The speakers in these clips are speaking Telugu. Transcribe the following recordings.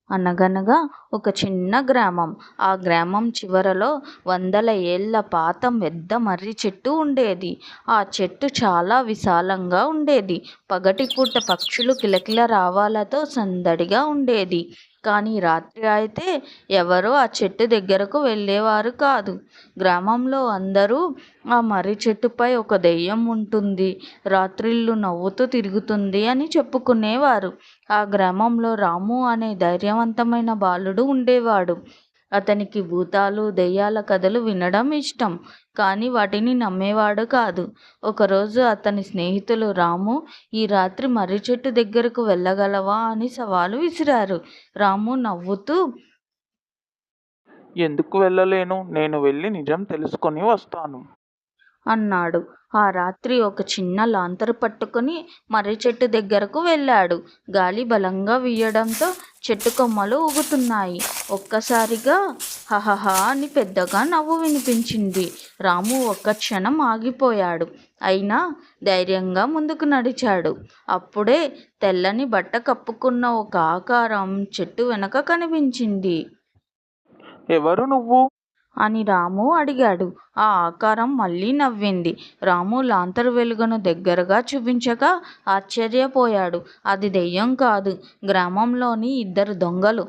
అనగనగా ఒక చిన్న గ్రామం. ఆ గ్రామం చివరలో వందల ఏళ్ల పాత పెద్ద మర్రి చెట్టు ఉండేది. ఆ చెట్టు చాలా విశాలంగా ఉండేది. పగటిపూట పక్షులు కిలకిల రావాలతో సందడిగా ఉండేది. కానీ రాత్రి అయితే ఎవరూ ఆ చెట్టు దగ్గరకు వెళ్ళేవారు కాదు. గ్రామంలో అందరూ ఆ మర్రి చెట్టుపై ఒక దెయ్యం ఉంటుంది, రాత్రిళ్ళు నవ్వుతూ తిరుగుతుంది అని చెప్పుకునేవారు. ఆ గ్రామంలో రాము అనే ధైర్యవంతమైన బాలుడు ఉండేవాడు. అతనికి భూతాలు, దెయ్యాల కథలు వినడం ఇష్టం. కానీ వాటిని నమ్మేవాడు కాదు. ఒకరోజు అతని స్నేహితులు రాము, ఈ రాత్రి మర్రి చెట్టు దగ్గరకు వెళ్ళగలవా అని సవాలు విసిరారు. రాము నవ్వుతూ, ఎందుకు వెళ్ళలేను? నేను వెళ్ళి నిజం తెలుసుకొని వస్తాను. అన్నాడు. ఆ రాత్రి ఒక చిన్న లాంతరు పట్టుకుని మర్రి చెట్టు దగ్గరకు వెళ్ళాడు. గాలి బలంగా వీయడంతో చెట్టు కొమ్మలు ఊగుతున్నాయి. ఒక్కసారిగా హహహ అని పెద్దగా నవ్వు వినిపించింది. రాము ఒక్క క్షణం ఆగిపోయాడు. అయినా ధైర్యంగా ముందుకు నడిచాడు. అప్పుడే తెల్లని బట్ట కప్పుకున్న ఒక ఆకారం చెట్టు వెనక కనిపించింది. ఎవరు నువ్వు? అని రాము అడిగాడు. ఆ ఆకారం మళ్ళీ నవ్వింది. రాము లాంతరు వెలుగును దగ్గరగా చూపించగా ఆశ్చర్యపోయాడు. అది దెయ్యం కాదు, గ్రామంలోని ఇద్దరు దొంగలు.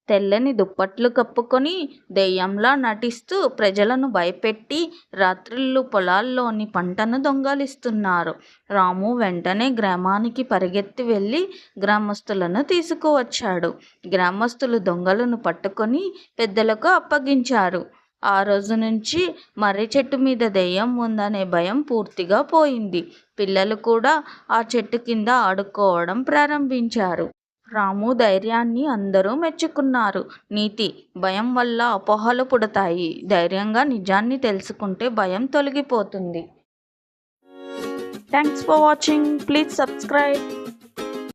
తెల్లని దుప్పట్లు కప్పుకొని దెయ్యంలా నటిస్తూ ప్రజలను భయపెట్టి రాత్రిళ్ళు పొలాల్లోని పంటను దొంగలిస్తున్నారు. రాము వెంటనే గ్రామానికి పరిగెత్తి వెళ్ళి గ్రామస్తులను తీసుకువచ్చాడు. గ్రామస్తులు దొంగలను పట్టుకొని పెద్దలకు అప్పగించారు. ఆ రోజు నుంచి మర్రి చెట్టు మీద దెయ్యం ఉందనే భయం పూర్తిగా పోయింది. పిల్లలు కూడా ఆ చెట్టు కింద ఆడుకోవడం ప్రారంభించారు. రాము ధైర్యాన్ని అందరూ మెచ్చుకున్నారు. నీతి: భయం వల్ల అపోహలు పుడతాయి, ధైర్యంగా నిజాన్ని తెలుసుకుంటే భయం తొలగిపోతుంది. Thanks for watching. Please subscribe.